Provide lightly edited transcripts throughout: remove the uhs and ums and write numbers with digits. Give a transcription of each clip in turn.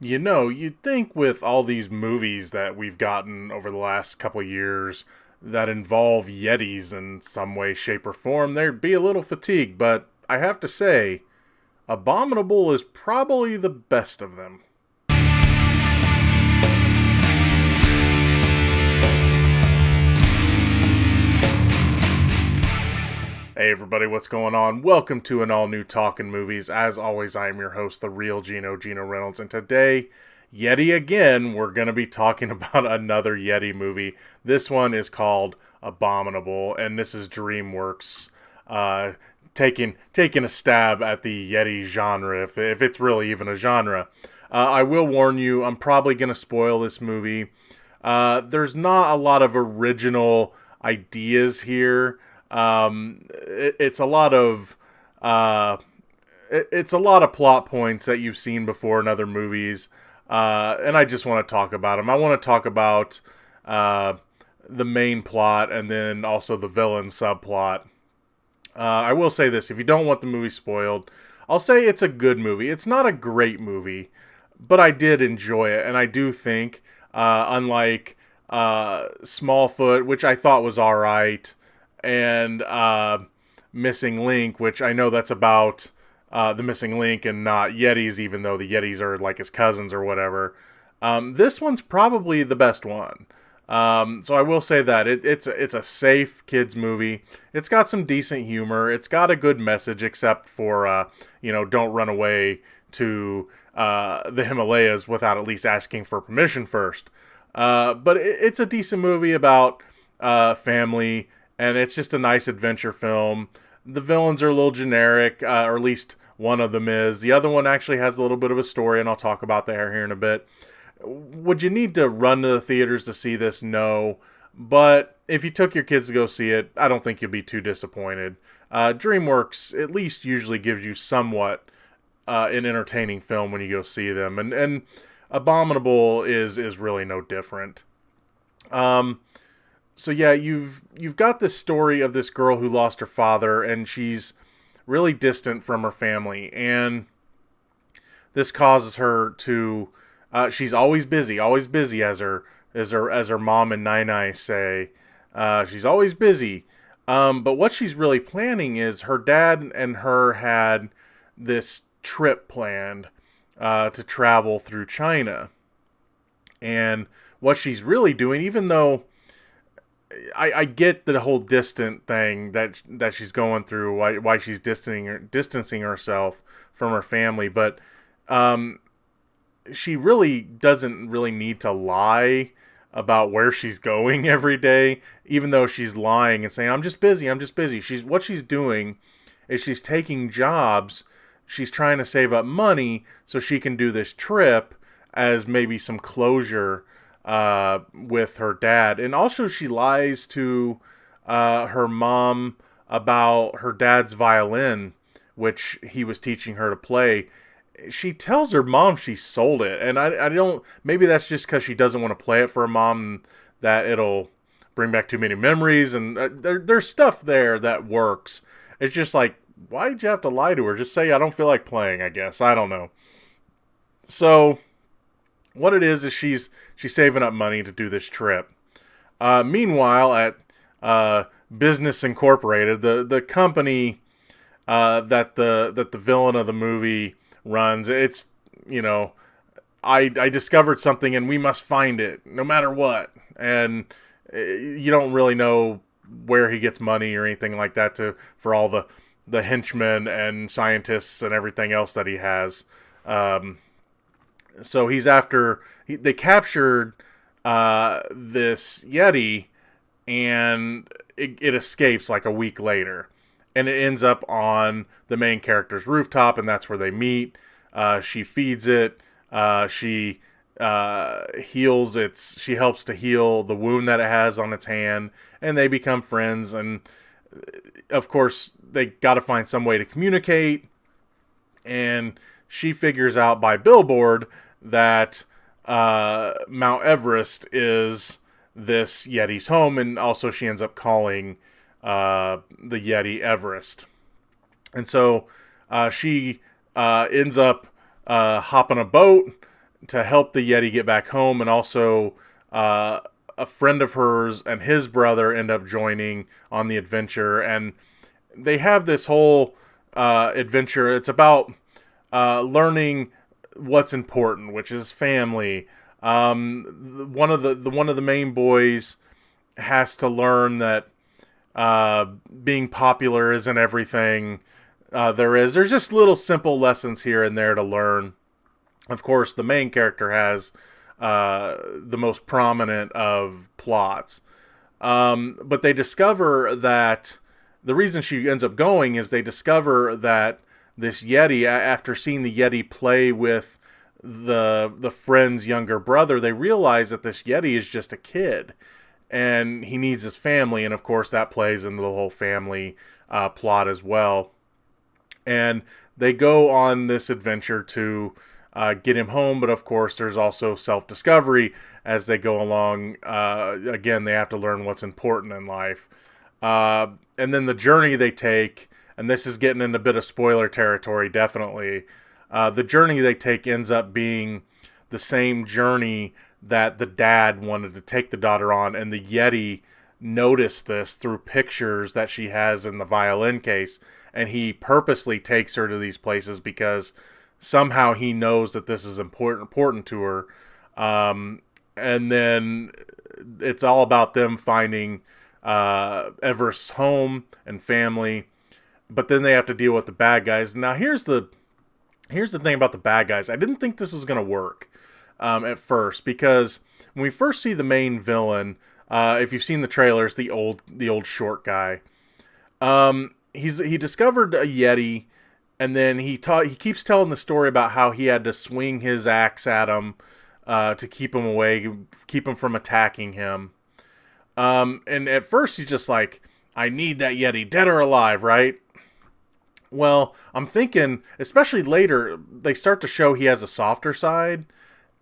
You'd think with all these movies that we've gotten over the last couple of years that involve Yetis in some way, shape, or form, there'd be a little fatigue, but I have to say, Abominable is probably the best of them. Hey everybody, what's going on? Welcome to an all-new Talkin Movies. As always, I am your host, the real Geno Reynolds, and today, yet again, we're going to be talking about another Yeti movie. This one is called Abominable, and this is DreamWorks taking a stab at the Yeti genre, if it's really even a genre. I will warn you, I'm probably going to spoil this movie. There's not a lot of original ideas here. It's a lot of it's a lot of plot points that you've seen before in other movies, and I just want to talk about them. I want to talk about the main plot and then also the villain subplot. I will say this: if you don't want the movie spoiled, I'll say it's a good movie. It's not a great movie, but I did enjoy it, and I do think, unlike Smallfoot, which I thought was all right, and Missing Link, which I know that's about the Missing Link and not Yetis, even though the Yetis are like his cousins or whatever. This one's probably the best one. So I will say that it's a safe kids movie. It's got some decent humor. It's got a good message, except for don't run away to the Himalayas without at least asking for permission first. But it's a decent movie about family, and it's just a nice adventure film. The villains are a little generic, or at least one of them is. The other one actually has a little bit of a story, and I'll talk about that here in a bit. Would you need to run to the theaters to see this? No. But if you took your kids to go see it, I don't think you'll be too disappointed. DreamWorks at least usually gives you somewhat an entertaining film when you go see them. And Abominable is really no different. So yeah, you've got this story of this girl who lost her father, and she's really distant from her family, and this causes her to she's always busy as her mom and Nai say. She's always busy. But what she's really planning is her dad and her had this trip planned to travel through China. And what she's really doing, even though I get the whole distant thing that she's going through, why she's distancing herself from her family, but she really doesn't really need to lie about where she's going every day, even though she's lying and saying, I'm just busy. What she's doing is she's taking jobs. She's trying to save up money so she can do this trip as maybe some closure with her dad. And also she lies to her mom about her dad's violin, which he was teaching her to play. She tells her mom she sold it, and I don't, maybe that's just because she doesn't want to play it for her mom, that it'll bring back too many memories, and there's stuff there that works. It's just like, why did you have to lie to her? Just say, I don't feel like playing, I guess. I don't know. So what it is she's saving up money to do this trip. Meanwhile, at Business Incorporated, the company that the villain of the movie runs, it's, I discovered something and we must find it no matter what. And you don't really know where he gets money or anything like that for all the henchmen and scientists and everything else that he has. So they captured this Yeti, and it escapes like a week later. And it ends up on the main character's rooftop, and that's where they meet. She feeds it. She heals its. She helps to heal the wound that it has on its hand, and they become friends. And of course, they got to find some way to communicate. And she figures out by billboard that Mount Everest is this Yeti's home, and also she ends up calling the Yeti Everest. And so she ends up hopping a boat to help the Yeti get back home, and also a friend of hers and his brother end up joining on the adventure, and they have this whole adventure. It's about learning what's important, which is family. One of the main boys has to learn that being popular isn't everything there is. There's just little simple lessons here and there to learn. Of course, the main character has the most prominent of plots. But they discover that the reason she ends up going is they discover that this Yeti, after seeing the Yeti play with the friend's younger brother, they realize that this Yeti is just a kid and he needs his family. And of course, that plays into the whole family plot as well. And they go on this adventure to get him home, but of course there's also self-discovery as they go along. Again, they have to learn what's important in life. And then the journey they take, and this is getting into a bit of spoiler territory, definitely. The journey they take ends up being the same journey that the dad wanted to take the daughter on, and the Yeti noticed this through pictures that she has in the violin case, and he purposely takes her to these places because somehow he knows that this is important to her. And then it's all about them finding Everest's home and family, but then they have to deal with the bad guys. Now here's the thing about the bad guys. I didn't think this was going to work at first, because when we first see the main villain, if you've seen the trailers, the old short guy, he discovered a Yeti, and then he keeps telling the story about how he had to swing his axe at him to keep him away, keep him from attacking him. And at first he's just like, I need that Yeti, dead or alive, right? Well, I'm thinking, especially later, they start to show he has a softer side,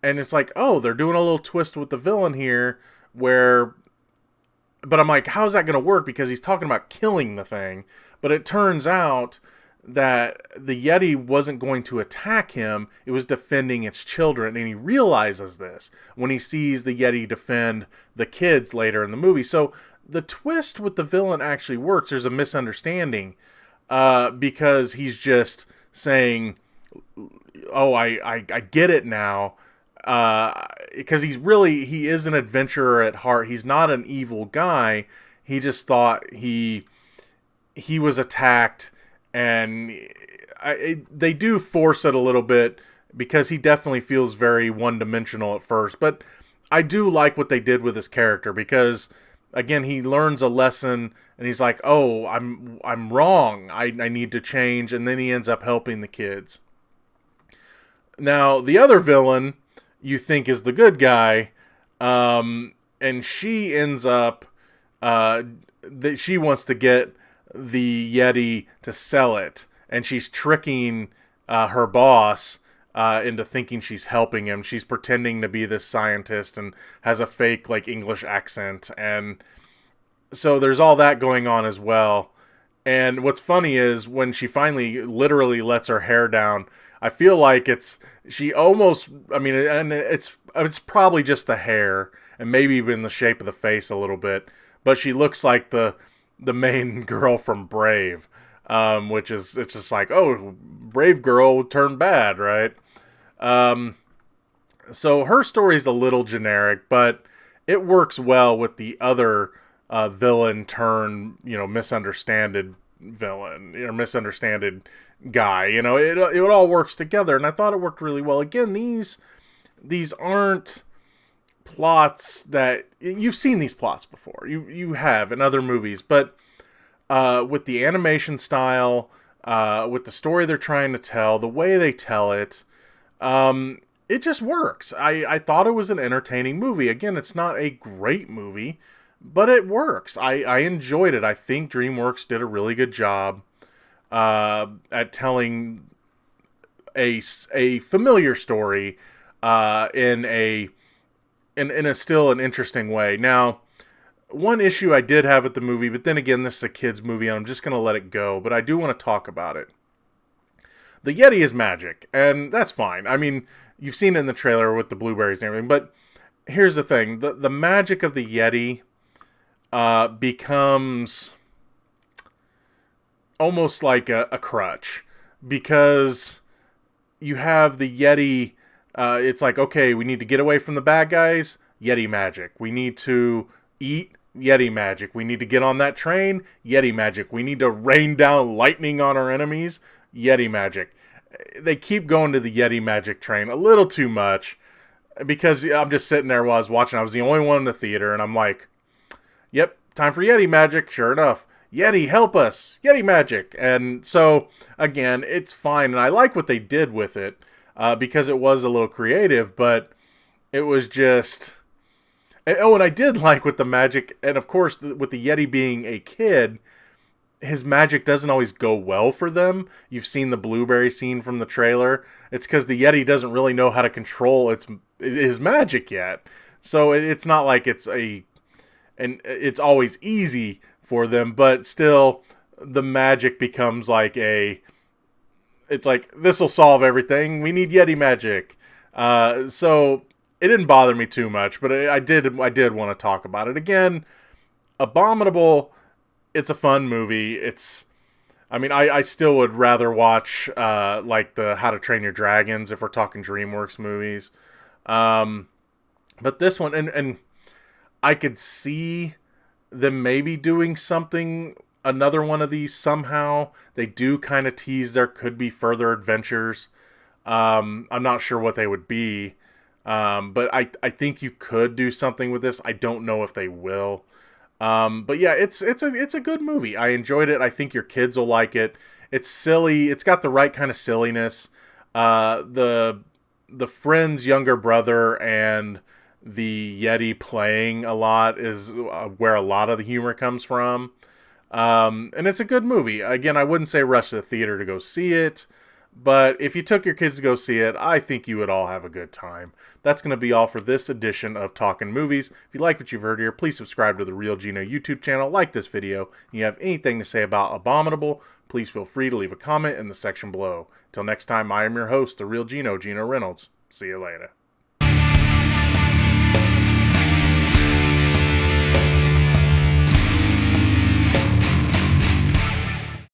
and it's like, oh, they're doing a little twist with the villain here, but I'm like, how's that going to work? Because he's talking about killing the thing, but it turns out that the Yeti wasn't going to attack him, it was defending its children, and he realizes this when he sees the Yeti defend the kids later in the movie. So the twist with the villain actually works. There's a misunderstanding, because he's just saying, oh, I get it now, because he is an adventurer at heart. He's not an evil guy. He just thought he was attacked, and they do force it a little bit, because he definitely feels very one-dimensional at first. But I do like what they did with his character, because again, he learns a lesson, and he's like, oh, I'm wrong. I need to change, and then he ends up helping the kids. Now, the other villain you think is the good guy, and she ends up, she wants to get the Yeti to sell it, and she's tricking her boss into thinking she's helping him. She's pretending to be this scientist and has a fake English accent, and so there's all that going on as well. And what's funny is when she finally literally lets her hair down, I feel like it's probably just the hair and maybe even the shape of the face a little bit, but she looks like the main girl from Brave, which is, it's just like, oh, Brave girl turned bad, right? So her story is a little generic, but it works well with the other villain turn, misunderstood villain or misunderstood guy. It all works together, and I thought it worked really well. Again, these aren't plots that you've seen these plots before. You have in other movies, but with the animation style, with the story they're trying to tell, the way they tell it, it just works. I thought it was an entertaining movie. Again, it's not a great movie, but it works. I enjoyed it. I think DreamWorks did a really good job at telling a familiar story in a still an interesting way. Now, one issue I did have with the movie, but then again, this is a kid's movie, and I'm just going to let it go, but I do want to talk about it. the Yeti is magic, and that's fine. I mean, you've seen it in the trailer with the blueberries and everything, but here's the thing. The magic of the Yeti becomes almost like a crutch, because you have the Yeti. It's like, okay, we need to get away from the bad guys. Yeti magic. We need to eat. Yeti magic. We need to get on that train. Yeti magic. We need to rain down lightning on our enemies. Yeti magic. They keep going to the Yeti magic train a little too much, because I'm just sitting there while I was watching. I was the only one in the theater, and I'm like, yep, time for Yeti magic. Sure enough. Yeti, help us. Yeti magic. And so, again, it's fine. And I like what they did with it, because it was a little creative, but it was just... Oh, and I did like with the magic, and of course, with the Yeti being a kid, his magic doesn't always go well for them. You've seen the blueberry scene from the trailer. It's because the Yeti doesn't really know how to control his magic yet. So it's not like it's always easy for them, but still, the magic becomes like it's like, this will solve everything. We need Yeti magic. So it didn't bother me too much, but I did want to talk about it. Again, Abominable, it's a fun movie. I still would rather watch like the How to Train Your Dragons if we're talking DreamWorks movies. But this one, and I could see them maybe doing another one of these somehow. They do kind of tease there could be further adventures. I'm not sure what they would be. But I think you could do something with this. I don't know if they will. But yeah, it's a good movie. I enjoyed it. I think your kids will like it. It's silly. It's got the right kind of silliness. The friend's younger brother and the Yeti playing a lot is where a lot of the humor comes from. And it's a good movie. Again, I wouldn't say rush to the theater to go see it, but if you took your kids to go see it, I think you would all have a good time. That's going to be all for this edition of Talkin Movies. If you like what you've heard here, please subscribe to the Real Geno YouTube channel, like this video, and you have anything to say about Abominable, please feel free to leave a comment in the section below. Till next time, I am your host, the Real Geno, Geno Reynolds. See you later.